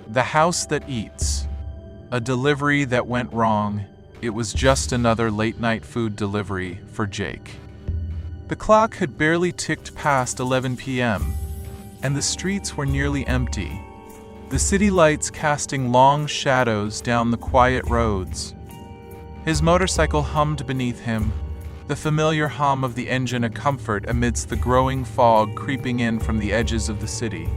The house that eats. A delivery that went wrong. It was just another late-night food delivery for Jake. The clock had barely ticked past 11 p.m., and the streets were nearly empty, the city lights casting long shadows down the quiet roads. His motorcycle hummed beneath him, the familiar hum of the engine a comfort amidst the growing fog creeping in from the edges of the city.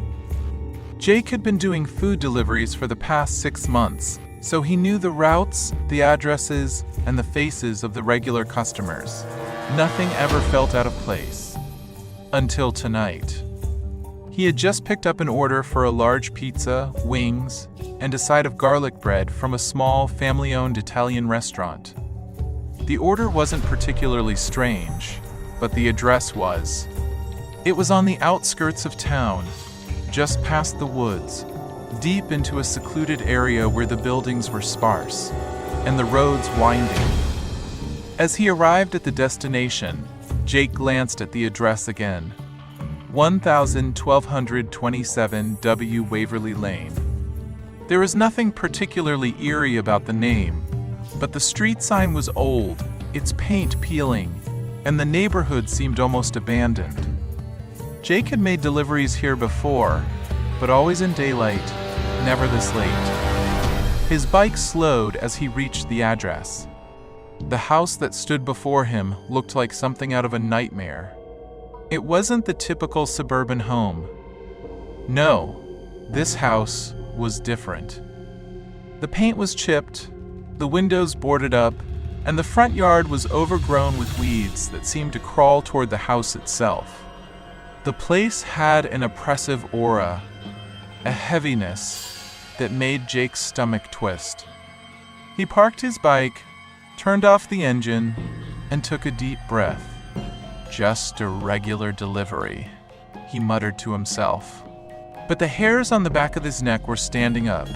Jake had been doing food deliveries for the past 6 months, so he knew the routes, the addresses, and the faces of the regular customers. Nothing ever felt out of place. Until tonight. He had just picked up an order for a large pizza, wings, and a side of garlic bread from a small, family-owned Italian restaurant. The order wasn't particularly strange, but the address was. It was on the outskirts of town, just past the woods, deep into a secluded area where the buildings were sparse, and the roads winding. As he arrived at the destination, Jake glanced at the address again. 1227 W. Waverly Lane. There was nothing particularly eerie about the name, but the street sign was old, its paint peeling, and the neighborhood seemed almost abandoned. Jake had made deliveries here before, but always in daylight, never this late. His bike slowed as he reached the address. The house that stood before him looked like something out of a nightmare. It wasn't the typical suburban home. No, this house was different. The paint was chipped, the windows boarded up, and the front yard was overgrown with weeds that seemed to crawl toward the house itself. The place had an oppressive aura, a heaviness that made Jake's stomach twist. He parked his bike, turned off the engine, and took a deep breath. Just a regular delivery, he muttered to himself. But the hairs on the back of his neck were standing up,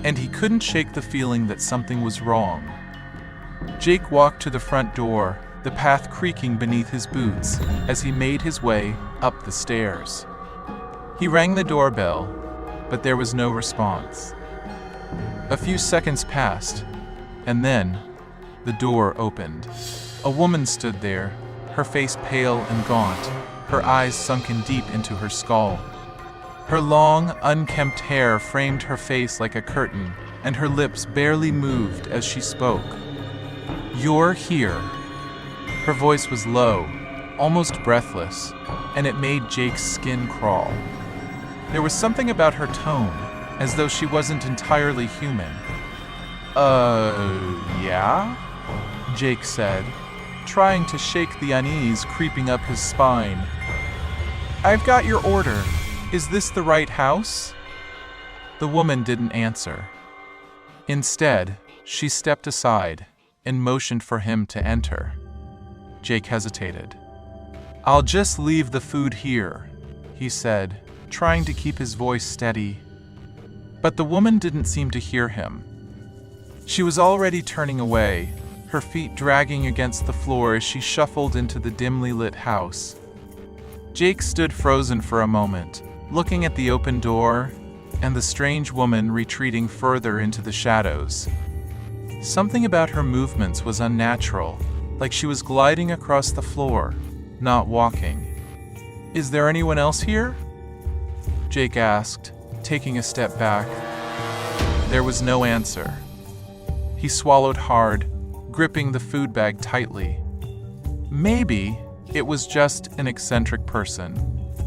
and he couldn't shake the feeling that something was wrong. Jake walked to the front door, the path creaking beneath his boots as he made his way up the stairs. He rang the doorbell, but there was no response. A few seconds passed, and then the door opened. A woman stood there, her face pale and gaunt, her eyes sunken deep into her skull. Her long, unkempt hair framed her face like a curtain, and her lips barely moved as she spoke. "You're here." Her voice was low, almost breathless, and it made Jake's skin crawl. There was something about her tone, as though she wasn't entirely human. Yeah?" Jake said, trying to shake the unease creeping up his spine. "I've got your order. Is this the right house?" The woman didn't answer. Instead, she stepped aside and motioned for him to enter. Jake hesitated. "I'll just leave the food here," he said, trying to keep his voice steady. But the woman didn't seem to hear him. She was already turning away, her feet dragging against the floor as she shuffled into the dimly lit house. Jake stood frozen for a moment, looking at the open door and the strange woman retreating further into the shadows. Something about her movements was unnatural, like she was gliding across the floor, not walking. "Is there anyone else here?" Jake asked, taking a step back. There was no answer. He swallowed hard, gripping the food bag tightly. Maybe it was just an eccentric person.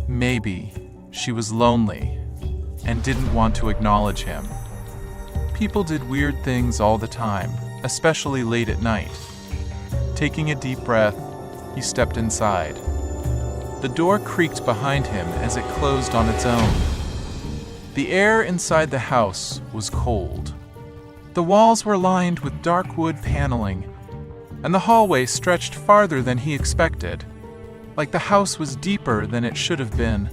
Maybe she was lonely and didn't want to acknowledge him. People did weird things all the time, especially late at night. Taking a deep breath, he stepped inside. The door creaked behind him as it closed on its own. The air inside the house was cold. The walls were lined with dark wood paneling, and the hallway stretched farther than he expected, like the house was deeper than it should have been.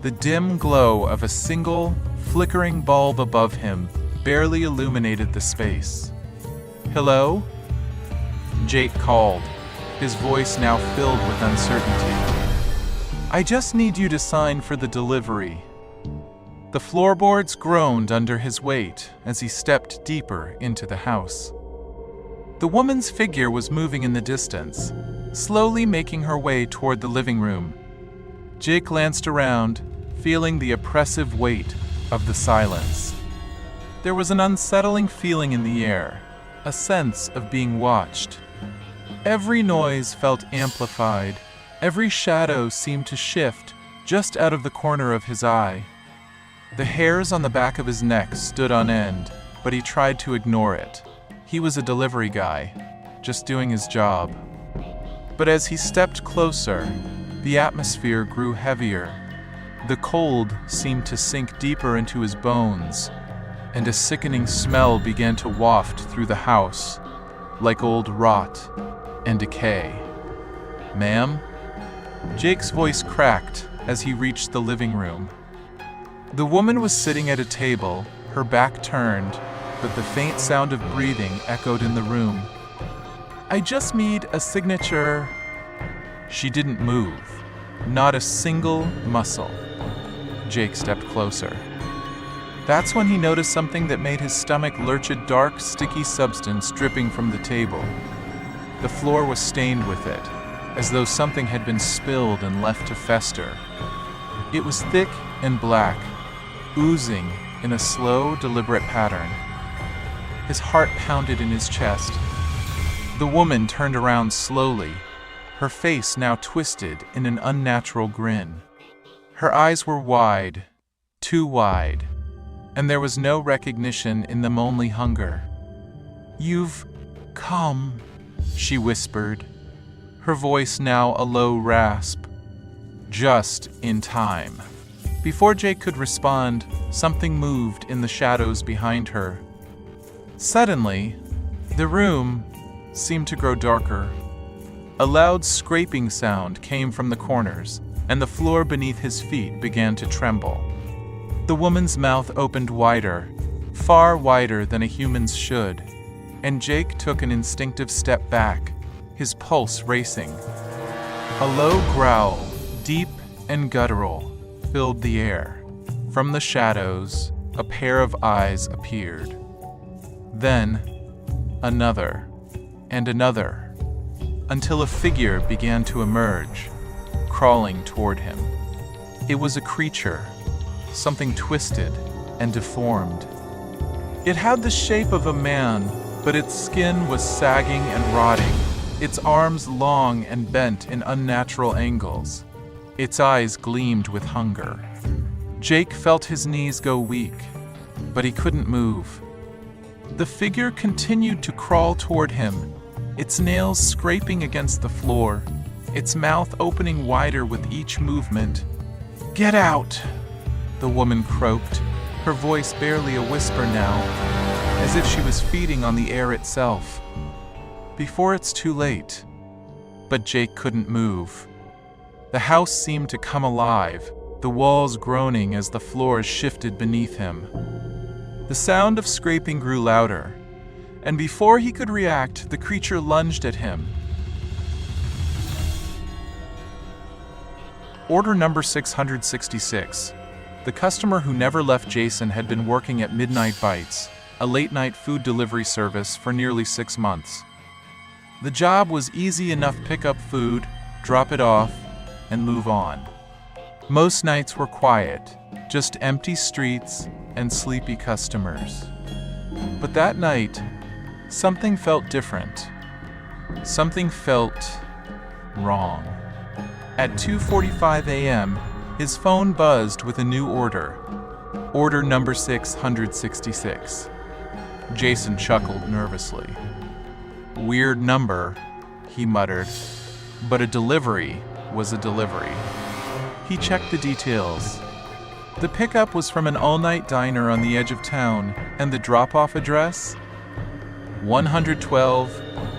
The dim glow of a single, flickering bulb above him barely illuminated the space. "Hello?" Jake called, his voice now filled with uncertainty. "I just need you to sign for the delivery." The floorboards groaned under his weight as he stepped deeper into the house. The woman's figure was moving in the distance, slowly making her way toward the living room. Jake glanced around, feeling the oppressive weight of the silence. There was an unsettling feeling in the air, a sense of being watched. Every noise felt amplified, every shadow seemed to shift just out of the corner of his eye. The hairs on the back of his neck stood on end, but he tried to ignore it. He was a delivery guy, just doing his job. But as he stepped closer, the atmosphere grew heavier. The cold seemed to sink deeper into his bones, and a sickening smell began to waft through the house, like old rot and decay. "Ma'am?" Jake's voice cracked as he reached the living room. The woman was sitting at a table, her back turned, but the faint sound of breathing echoed in the room. "I just need a signature." She didn't move, not a single muscle. Jake stepped closer. That's when he noticed something that made his stomach lurch, a dark, sticky substance dripping from the table. The floor was stained with it, as though something had been spilled and left to fester. It was thick and black, oozing in a slow, deliberate pattern. His heart pounded in his chest. The woman turned around slowly, her face now twisted in an unnatural grin. Her eyes were wide, too wide, and there was no recognition in them, only hunger. "You've come," she whispered, her voice now a low rasp. Just in time. Before Jake could respond, something moved in the shadows behind her. Suddenly, the room seemed to grow darker. A loud scraping sound came from the corners, and the floor beneath his feet began to tremble. The woman's mouth opened wider, far wider than a human's should, and Jake took an instinctive step back, his pulse racing. A low growl, deep and guttural, filled the air. From the shadows, a pair of eyes appeared. Then, another, and another, until a figure began to emerge, crawling toward him. It was a creature, something twisted and deformed. It had the shape of a man, but its skin was sagging and rotting, its arms long and bent in unnatural angles. Its eyes gleamed with hunger. Jake felt his knees go weak, but he couldn't move. The figure continued to crawl toward him, its nails scraping against the floor, its mouth opening wider with each movement. "Get out!" the woman croaked, her voice barely a whisper now, as if she was feeding on the air itself. Before it's too late. But Jake couldn't move. The house seemed to come alive, the walls groaning as the floors shifted beneath him. The sound of scraping grew louder, and before he could react, the creature lunged at him. Order number 666. The customer who never left Jason had been working at Midnight Bites, a late-night food delivery service, for nearly 6 months. The job was easy enough: pick up food, drop it off, and move on. Most nights were quiet, just empty streets and sleepy customers. But that night, something felt different. Something felt wrong. At 2:45 a.m., his phone buzzed with a new order. Order number 666. Jason chuckled nervously. "Weird number," he muttered, but a delivery was a delivery. He checked the details. The pickup was from an all-night diner on the edge of town, and the drop-off address? 112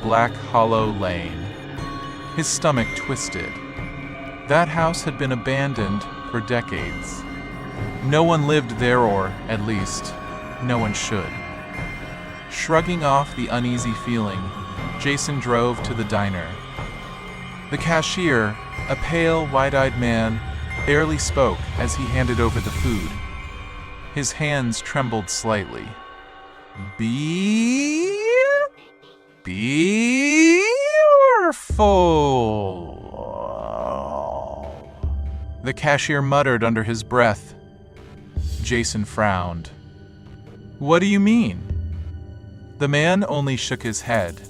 Black Hollow Lane. His stomach twisted. That house had been abandoned for decades. No one lived there, or, at least, no one should. Shrugging off the uneasy feeling, Jason drove to the diner. The cashier, a pale, wide-eyed man, barely spoke as he handed over the food. His hands trembled slightly. Beautiful. The cashier muttered under his breath. Jason frowned. What do you mean? The man only shook his head.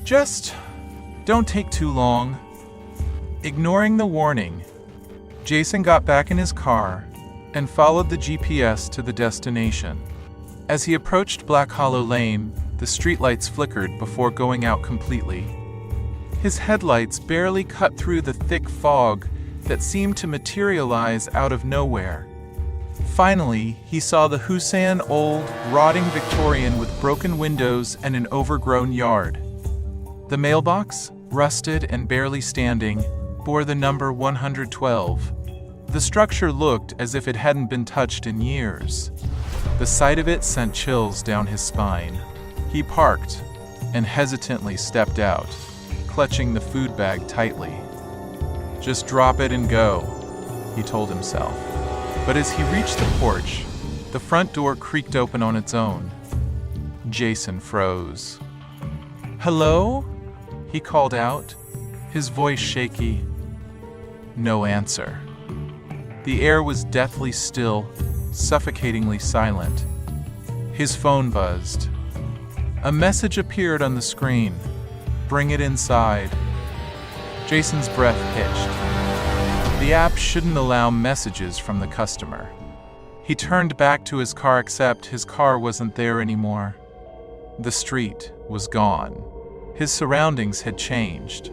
Just don't take too long. Ignoring the warning, Jason got back in his car and followed the GPS to the destination. As he approached Black Hollow Lane, the streetlights flickered before going out completely. His headlights barely cut through the thick fog that seemed to materialize out of nowhere. Finally, he saw the Hussein old, rotting Victorian with broken windows and an overgrown yard. The mailbox, rusted and barely standing, bore the number 112. The structure looked as if it hadn't been touched in years. The sight of it sent chills down his spine. He parked and hesitantly stepped out, clutching the food bag tightly. Just drop it and go, he told himself. But as he reached the porch, the front door creaked open on its own. Jason froze. Hello? He called out, his voice shaky. No answer. The air was deathly still, suffocatingly silent. His phone buzzed. A message appeared on the screen. Bring it inside. Jason's breath hitched. The app shouldn't allow messages from the customer. He turned back to his car, except his car wasn't there anymore. The street was gone. His surroundings had changed.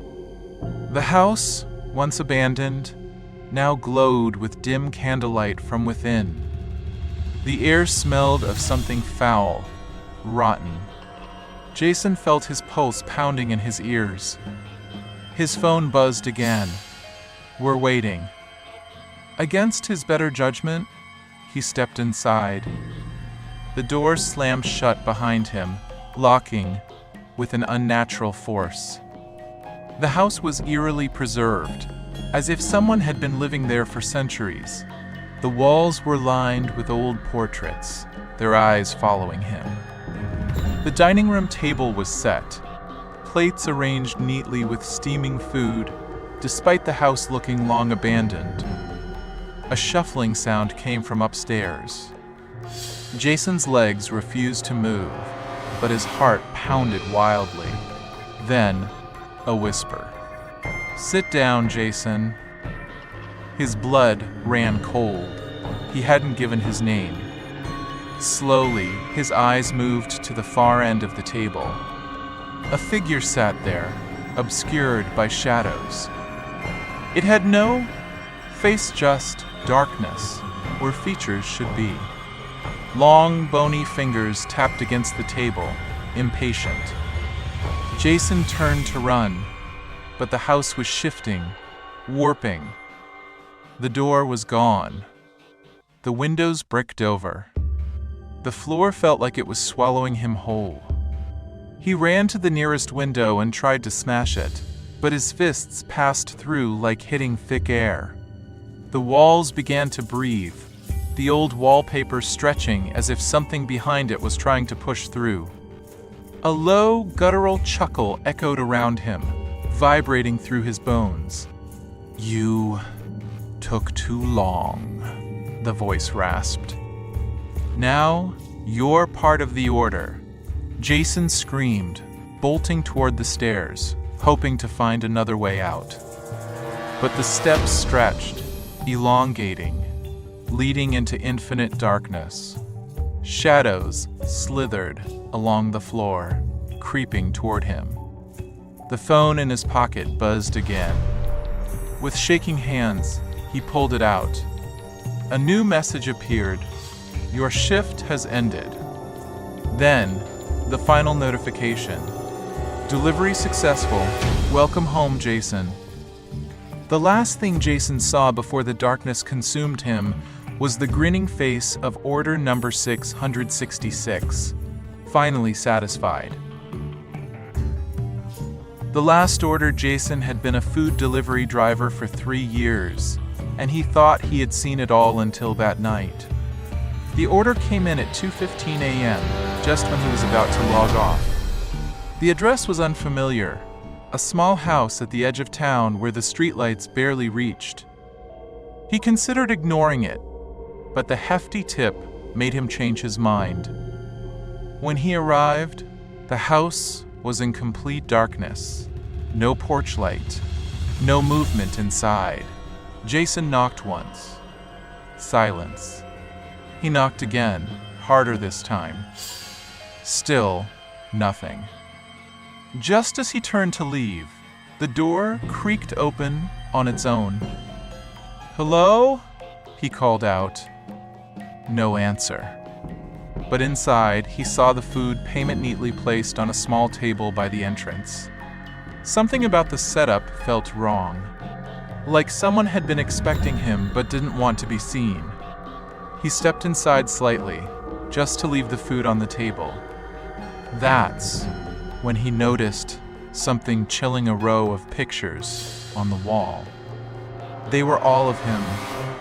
The house, once abandoned, now glowed with dim candlelight from within. The air smelled of something foul, rotten. Jason felt his pulse pounding in his ears. His phone buzzed again. We're waiting. Against his better judgment, he stepped inside. The door slammed shut behind him, locking with an unnatural force. The house was eerily preserved, as if someone had been living there for centuries. The walls were lined with old portraits, their eyes following him. The dining room table was set, plates arranged neatly with steaming food, despite the house looking long abandoned. A shuffling sound came from upstairs. Jason's legs refused to move, but his heart pounded wildly. Then, a whisper. Sit down, Jason. His blood ran cold. He hadn't given his name. Slowly, his eyes moved to the far end of the table. A figure sat there, obscured by shadows. It had no face, just darkness, where features should be. Long, bony fingers tapped against the table, impatient. Jason turned to run, but the house was shifting, warping. The door was gone. The windows bricked over. The floor felt like it was swallowing him whole. He ran to the nearest window and tried to smash it, but his fists passed through like hitting thick air. The walls began to breathe, the old wallpaper stretching as if something behind it was trying to push through. A low, guttural chuckle echoed around him, vibrating through his bones. You took too long, the voice rasped. Now, you're part of the order. Jason screamed, bolting toward the stairs, hoping to find another way out. But the steps stretched, elongating, leading into infinite darkness. Shadows slithered along the floor, creeping toward him. The phone in his pocket buzzed again. With shaking hands, he pulled it out. A new message appeared. Your shift has ended. Then, the final notification. Delivery successful. Welcome home, Jason. The last thing Jason saw before the darkness consumed him was the grinning face of order number 666, finally satisfied. The last order, Jason had been a food delivery driver for 3 years, and he thought he had seen it all until that night. The order came in at 2:15 a.m., just when he was about to log off. The address was unfamiliar, a small house at the edge of town where the streetlights barely reached. He considered ignoring it, but the hefty tip made him change his mind. When he arrived, the house was in complete darkness. No porch light, no movement inside. Jason knocked once. Silence. He knocked again, harder this time. Still, nothing. Just as he turned to leave, the door creaked open on its own. "Hello?" he called out. No answer. But inside, he saw the food payment neatly placed on a small table by the entrance. Something about the setup felt wrong. Like someone had been expecting him but didn't want to be seen. He stepped inside slightly, just to leave the food on the table. That's when he noticed something chilling a row of pictures on the wall. They were all of him,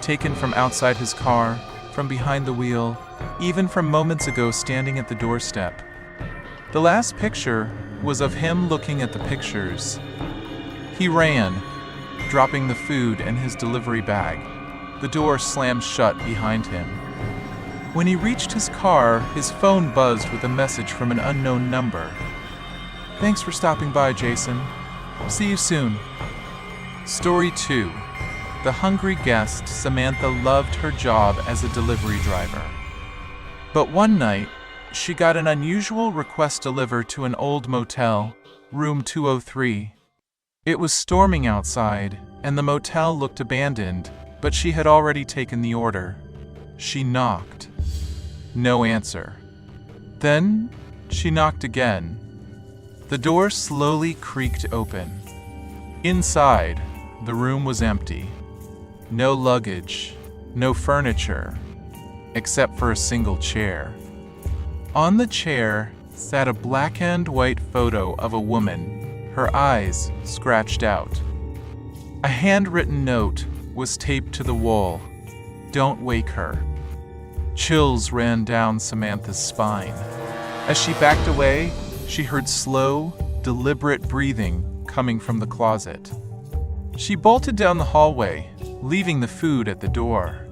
taken from outside his car, from behind the wheel, even from moments ago standing at the doorstep. The last picture was of him looking at the pictures. He ran, dropping the food and his delivery bag. The door slammed shut behind him. When he reached his car, his phone buzzed with a message from an unknown number. "Thanks for stopping by, Jason. See you soon." Story 2. The hungry guest Samantha loved her job as a delivery driver. But one night, she got an unusual request delivered to an old motel, room 203. It was storming outside, and the motel looked abandoned, but she had already taken the order. She knocked. No answer. Then, she knocked again. The door slowly creaked open. Inside, the room was empty. No luggage, no furniture, except for a single chair. On the chair sat a black and white photo of a woman, her eyes scratched out. A handwritten note was taped to the wall. "Don't wake her." Chills ran down Samantha's spine. As she backed away, she heard slow, deliberate breathing coming from the closet. She bolted down the hallway, leaving the food at the door.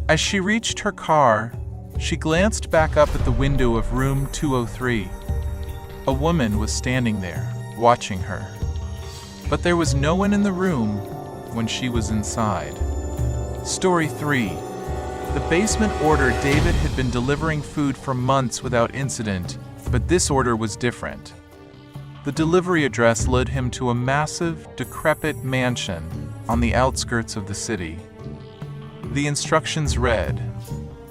As she reached her car, she glanced back up at the window of room 203. A woman was standing there, watching her. But there was no one in the room when she was inside. Story 3. The basement order. David had been delivering food for months without incident, but this order was different. The delivery address led him to a massive, decrepit mansion on the outskirts of the city. The instructions read,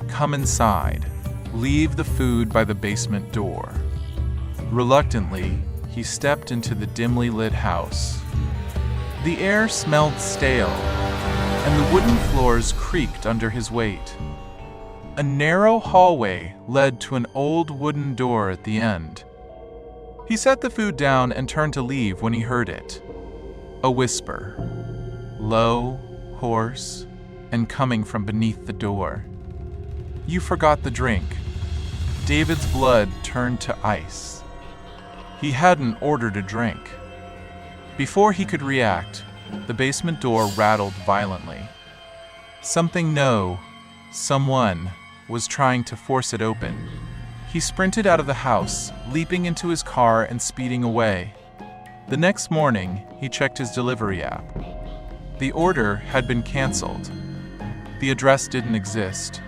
"Come inside. Leave the food by the basement door." Reluctantly, he stepped into the dimly lit house. The air smelled stale, and the wooden floors creaked under his weight. A narrow hallway led to an old wooden door at the end. He set the food down and turned to leave when he heard it. A whisper, low, hoarse, and coming from beneath the door. "You forgot the drink." David's blood turned to ice. He hadn't ordered a drink. Before he could react, the basement door rattled violently. Someone was trying to force it open. He sprinted out of the house, leaping into his car and speeding away. The next morning, he checked his delivery app. The order had been canceled. The address didn't exist.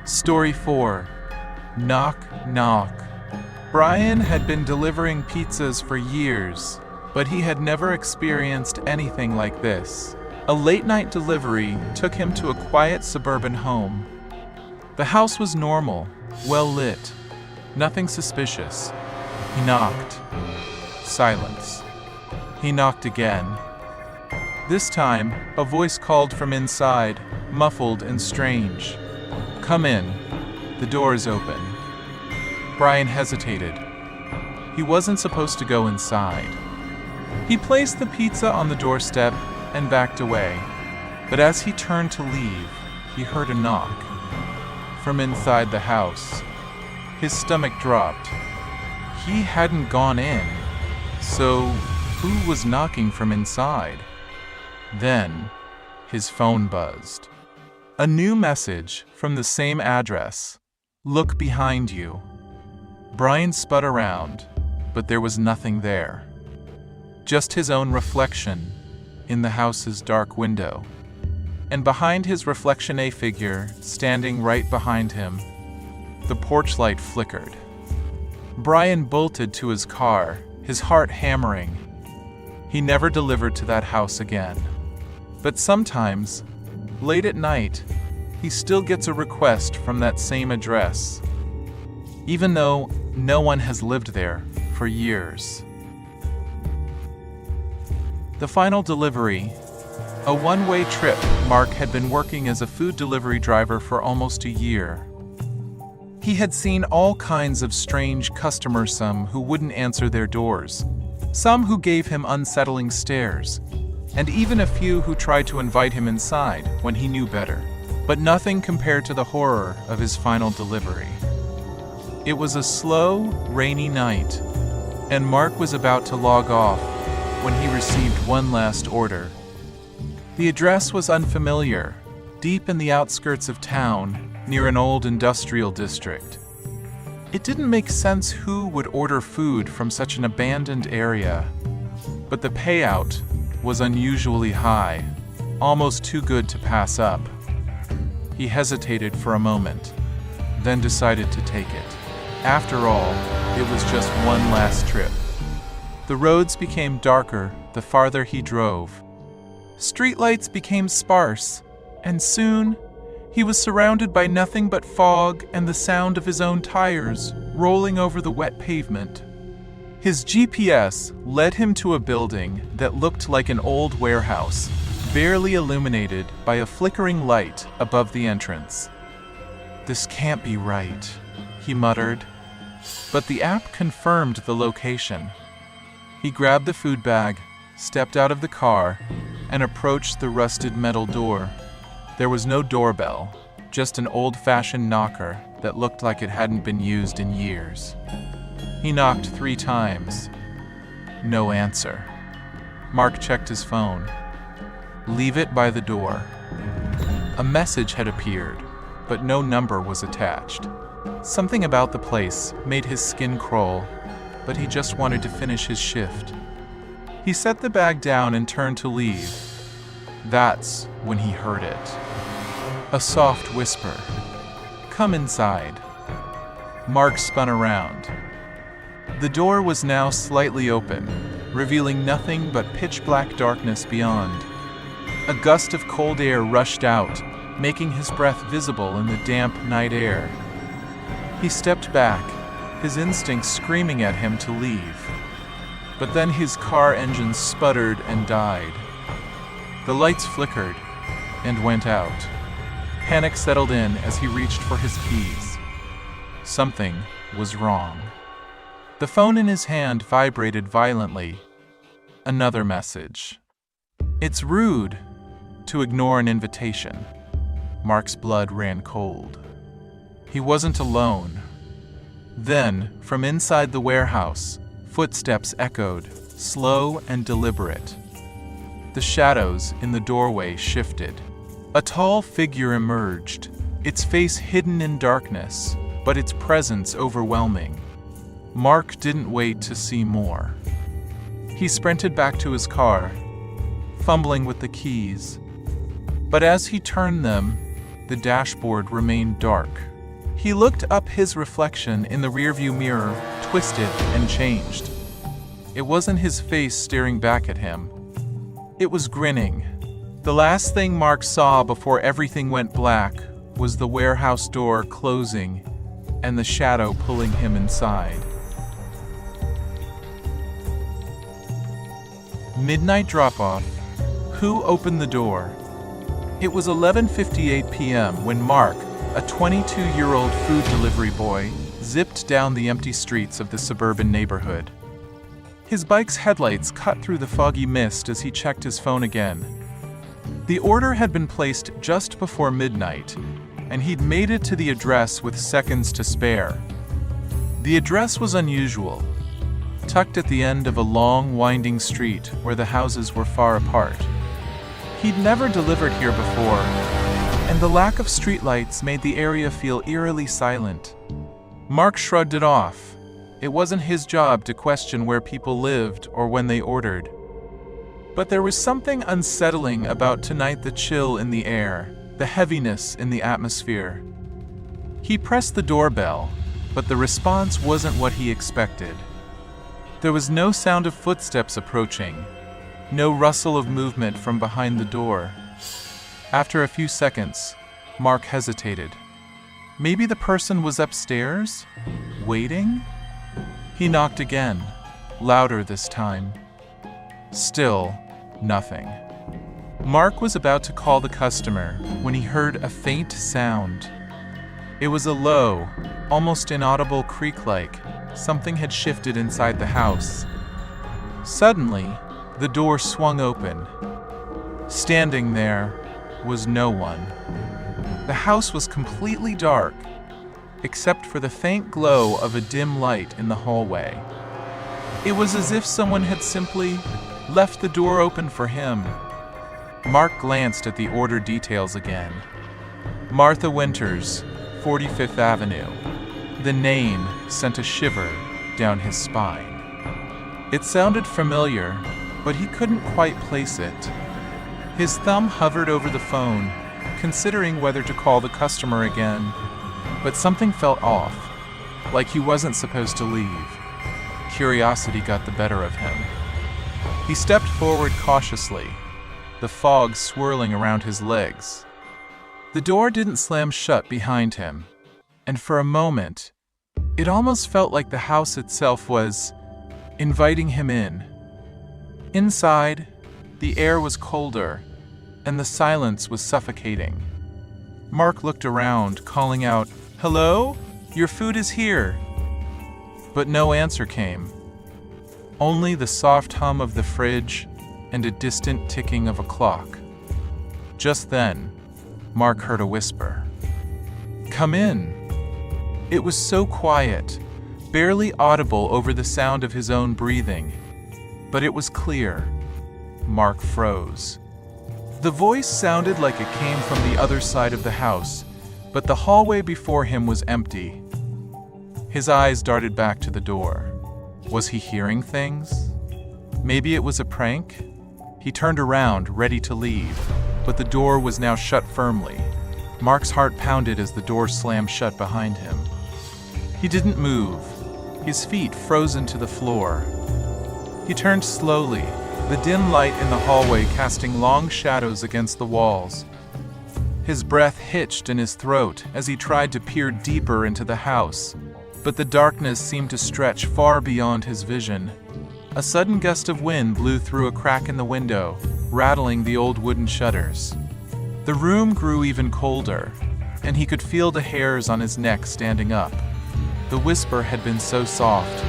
Story 4. Knock, knock. Brian had been delivering pizzas for years, but he had never experienced anything like this. A late-night delivery took him to a quiet suburban home. The house was normal, well lit, nothing suspicious. He knocked. Silence. He knocked again. This time, a voice called from inside, muffled and strange. "Come in. The door is open." Brian hesitated. He wasn't supposed to go inside. He placed the pizza on the doorstep and backed away. But as he turned to leave, he heard a knock. from inside the house. His stomach dropped. He hadn't gone in, so who was knocking from inside? Then, his phone buzzed. A new message from the same address. Look behind you. Brian spun around, but there was nothing there. Just his own reflection in the house's dark window. And behind his reflection, a figure standing right behind him. The porch light flickered. Brian bolted to his car, his heart hammering. He never delivered to that house again. But sometimes, late at night, he still gets a request from that same address, even though no one has lived there for years. The final delivery. A one-way trip. Mark had been working as a food delivery driver for almost a year. He had seen all kinds of strange customers, some who wouldn't answer their doors, some who gave him unsettling stares, and even a few who tried to invite him inside when he knew better. But nothing compared to the horror of his final delivery. It was a slow, rainy night, and Mark was about to log off when he received one last order. The address was unfamiliar, deep in the outskirts of town, near an old industrial district. It didn't make sense who would order food from such an abandoned area, but the payout was unusually high, almost too good to pass up. He hesitated for a moment, then decided to take it. After all, it was just one last trip. The roads became darker the farther he drove. Streetlights became sparse, and soon he was surrounded by nothing but fog and the sound of his own tires rolling over the wet pavement. His GPS led him to a building that looked like an old warehouse, barely illuminated by a flickering light above the entrance. "This can't be right," he muttered. But the app confirmed the location. He grabbed the food bag, stepped out of the car, and approached the rusted metal door. There was no doorbell, just an old-fashioned knocker that looked like it hadn't been used in years. He knocked 3 times. No answer. Mark checked his phone. "Leave it by the door." A message had appeared, but no number was attached. Something about the place made his skin crawl, but he just wanted to finish his shift. He set the bag down and turned to leave. That's when he heard it. A soft whisper. "Come inside." Mark spun around. The door was now slightly open, revealing nothing but pitch-black darkness beyond. A gust of cold air rushed out, making his breath visible in the damp night air. He stepped back, his instincts screaming at him to leave. But then his car engine sputtered and died. The lights flickered and went out. Panic settled in as he reached for his keys. Something was wrong. The phone in his hand vibrated violently. Another message. "It's rude to ignore an invitation." Mark's blood ran cold. He wasn't alone. Then, from inside the warehouse, footsteps echoed, slow and deliberate. The shadows in the doorway shifted. A tall figure emerged, its face hidden in darkness, but its presence overwhelming. Mark didn't wait to see more. He sprinted back to his car, fumbling with the keys. But as he turned them, the dashboard remained dark. He looked up, his reflection in the rearview mirror twisted and changed. It wasn't his face staring back at him. It was grinning. The last thing Mark saw before everything went black was the warehouse door closing and the shadow pulling him inside. Midnight drop-off. Who opened the door? It was 11:58 p.m. when Mark, a 22-year-old food delivery boy, zipped down the empty streets of the suburban neighborhood. His bike's headlights cut through the foggy mist as he checked his phone again. The order had been placed just before midnight, and he'd made it to the address with seconds to spare. The address was unusual, tucked at the end of a long, winding street where the houses were far apart. He'd never delivered here before, and the lack of streetlights made the area feel eerily silent. Mark shrugged it off. It wasn't his job to question where people lived or when they ordered. But there was something unsettling about tonight, the chill in the air, the heaviness in the atmosphere. He pressed the doorbell, but the response wasn't what he expected. There was no sound of footsteps approaching, no rustle of movement from behind the door. After a few seconds, Mark hesitated. Maybe the person was upstairs, waiting? He knocked again, louder this time. Still, nothing. Mark was about to call the customer when he heard a faint sound. It was a low, almost inaudible creak, like something had shifted inside the house. Suddenly, the door swung open. Standing there was no one. The house was completely dark, except for the faint glow of a dim light in the hallway. It was as if someone had simply left the door open for him. Mark glanced at the order details again. Martha Winters, 45th Avenue. The name sent a shiver down his spine. It sounded familiar, but he couldn't quite place it. His thumb hovered over the phone, considering whether to call the customer again, but something felt off, like he wasn't supposed to leave. Curiosity got the better of him. He stepped forward cautiously, the fog swirling around his legs. The door didn't slam shut behind him, and for a moment, it almost felt like the house itself was inviting him in. Inside, the air was colder, and the silence was suffocating. Mark looked around, calling out, "Hello? Your food is here." But no answer came. Only the soft hum of the fridge and a distant ticking of a clock. Just then, Mark heard a whisper. "Come in." It was so quiet, barely audible over the sound of his own breathing, but it was clear. Mark froze. The voice sounded like it came from the other side of the house, but the hallway before him was empty. His eyes darted back to the door. Was he hearing things? Maybe it was a prank? He turned around, ready to leave, but the door was now shut firmly. Mark's heart pounded as the door slammed shut behind him. He didn't move, his feet frozen to the floor. He turned slowly, the dim light in the hallway casting long shadows against the walls. His breath hitched in his throat as he tried to peer deeper into the house, but the darkness seemed to stretch far beyond his vision. A sudden gust of wind blew through a crack in the window, rattling the old wooden shutters. The room grew even colder, and he could feel the hairs on his neck standing up. The whisper had been so soft,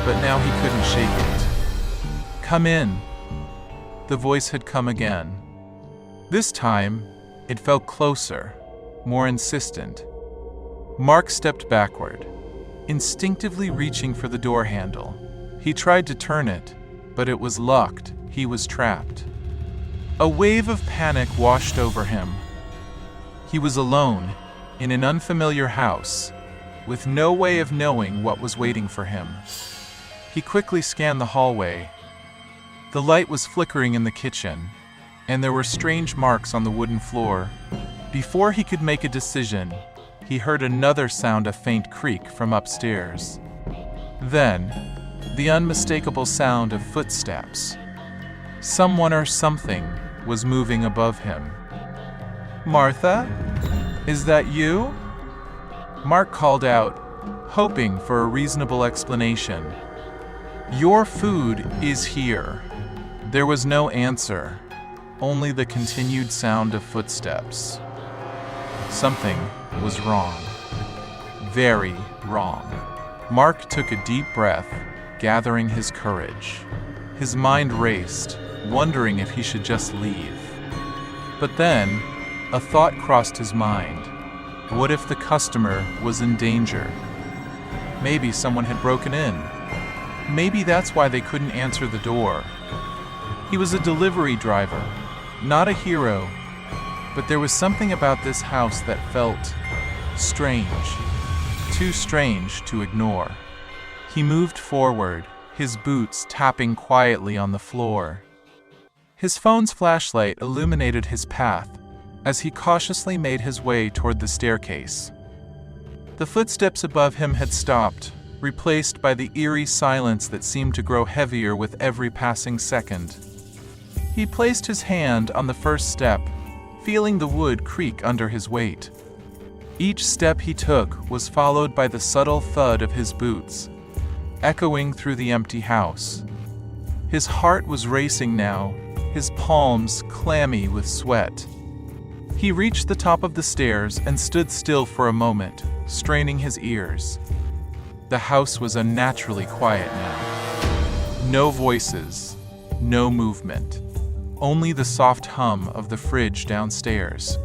but now he couldn't shake it. "Come in." The voice had come again. This time, it felt closer, more insistent. Mark stepped backward, instinctively reaching for the door handle. He tried to turn it, but it was locked. He was trapped. A wave of panic washed over him. He was alone, in an unfamiliar house, with no way of knowing what was waiting for him. He quickly scanned the hallway. The light was flickering in the kitchen, and there were strange marks on the wooden floor. Before he could make a decision, he heard another sound, a faint creak from upstairs. Then, the unmistakable sound of footsteps. Someone or something was moving above him. "Martha? Is that you?" Mark called out, hoping for a reasonable explanation. "Your food is here." There was no answer, only the continued sound of footsteps. Something was wrong. Very wrong. Mark took a deep breath, gathering his courage. His mind raced, wondering if he should just leave. But then, a thought crossed his mind. What if the customer was in danger? Maybe someone had broken in. Maybe that's why they couldn't answer the door. He was a delivery driver, not a hero, but there was something about this house that felt strange, too strange to ignore. He moved forward, his boots tapping quietly on the floor. His phone's flashlight illuminated his path as he cautiously made his way toward the staircase. The footsteps above him had stopped, replaced by the eerie silence that seemed to grow heavier with every passing second. He placed his hand on the first step, feeling the wood creak under his weight. Each step he took was followed by the subtle thud of his boots, echoing through the empty house. His heart was racing now, his palms clammy with sweat. He reached the top of the stairs and stood still for a moment, straining his ears. The house was unnaturally quiet now. No voices, no movement, only the soft hum of the fridge downstairs.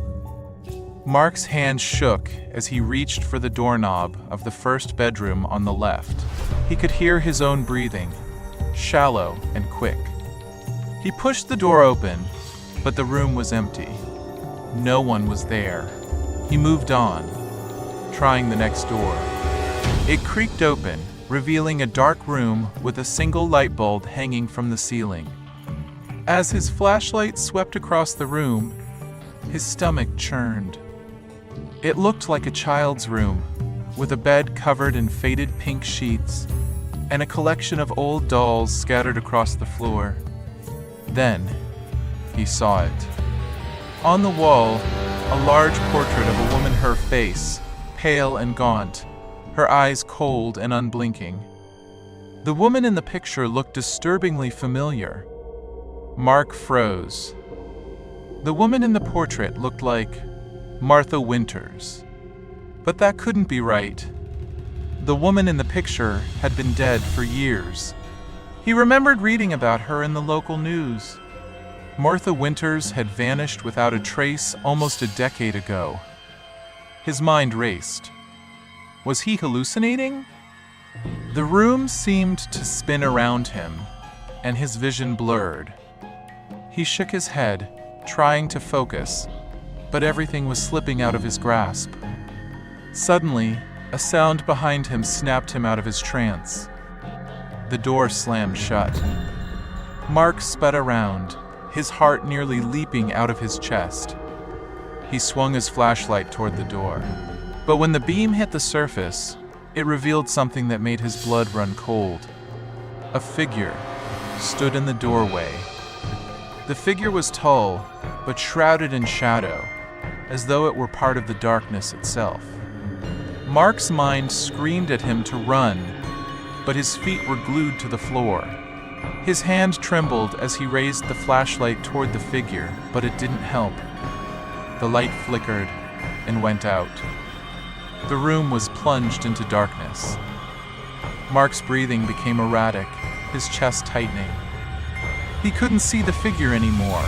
Mark's hand shook as he reached for the doorknob of the first bedroom on the left. He could hear his own breathing, shallow and quick. He pushed the door open, but the room was empty. No one was there. He moved on, trying the next door. It creaked open, revealing a dark room with a single light bulb hanging from the ceiling. As his flashlight swept across the room, his stomach churned. It looked like a child's room, with a bed covered in faded pink sheets and a collection of old dolls scattered across the floor. Then, he saw it. On the wall, a large portrait of a woman, her face, pale and gaunt, her eyes cold and unblinking. The woman in the picture looked disturbingly familiar. Mark froze. The woman in the portrait looked like Martha Winters. But that couldn't be right. The woman in the picture had been dead for years. He remembered reading about her in the local news. Martha Winters had vanished without a trace almost a decade ago. His mind raced. Was he hallucinating? The room seemed to spin around him, and his vision blurred. He shook his head, trying to focus, but everything was slipping out of his grasp. Suddenly, a sound behind him snapped him out of his trance. The door slammed shut. Mark sped around, his heart nearly leaping out of his chest. He swung his flashlight toward the door. But when the beam hit the surface, it revealed something that made his blood run cold. A figure stood in the doorway. The figure was tall, but shrouded in shadow, as though it were part of the darkness itself. Mark's mind screamed at him to run, but his feet were glued to the floor. His hand trembled as he raised the flashlight toward the figure, but it didn't help. The light flickered and went out. The room was plunged into darkness. Mark's breathing became erratic, his chest tightening. He couldn't see the figure anymore,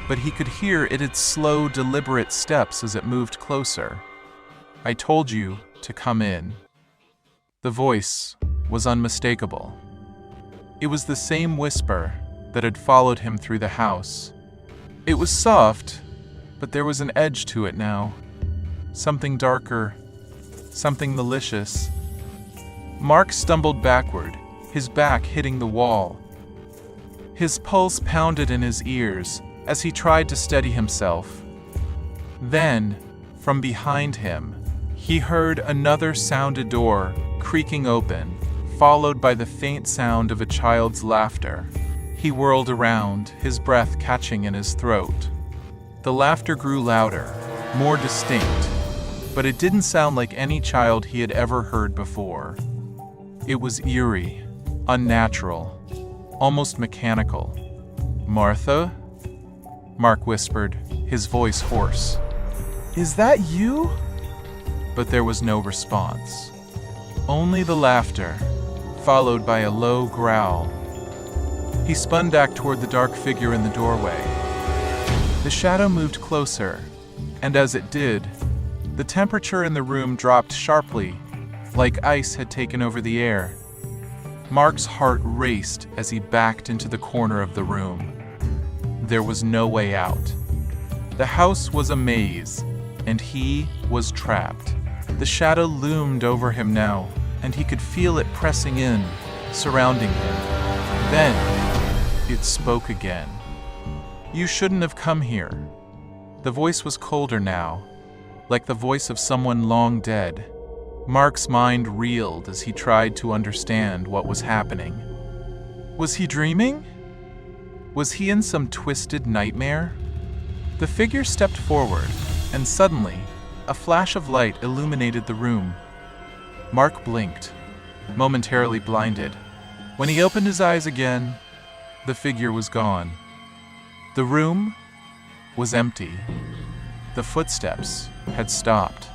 but he could hear its slow, deliberate steps as it moved closer. "I told you to come in." The voice was unmistakable. It was the same whisper that had followed him through the house. It was soft, but there was an edge to it now. Something darker, something malicious. Mark stumbled backward, his back hitting the wall. His pulse pounded in his ears as he tried to steady himself. Then, from behind him, he heard another sounded door creaking open, followed by the faint sound of a child's laughter. He whirled around, his breath catching in his throat. The laughter grew louder, more distinct, but it didn't sound like any child he had ever heard before. It was eerie, unnatural, almost mechanical. "Martha?" Mark whispered, his voice hoarse. "Is that you?" But there was no response. Only the laughter, followed by a low growl. He spun back toward the dark figure in the doorway. The shadow moved closer, and as it did, The temperature in the room dropped sharply, like ice had taken over the air. Mark's heart raced as he backed into the corner of the room. There was no way out. The house was a maze, and he was trapped. The shadow loomed over him now, and he could feel it pressing in, surrounding him. Then, it spoke again. "You shouldn't have come here." The voice was colder now, like the voice of someone long dead. Mark's mind reeled as he tried to understand what was happening. Was he dreaming? Was he in some twisted nightmare? The figure stepped forward, and suddenly, a flash of light illuminated the room. Mark blinked, momentarily blinded. When he opened his eyes again, the figure was gone. The room was empty. The footsteps had stopped.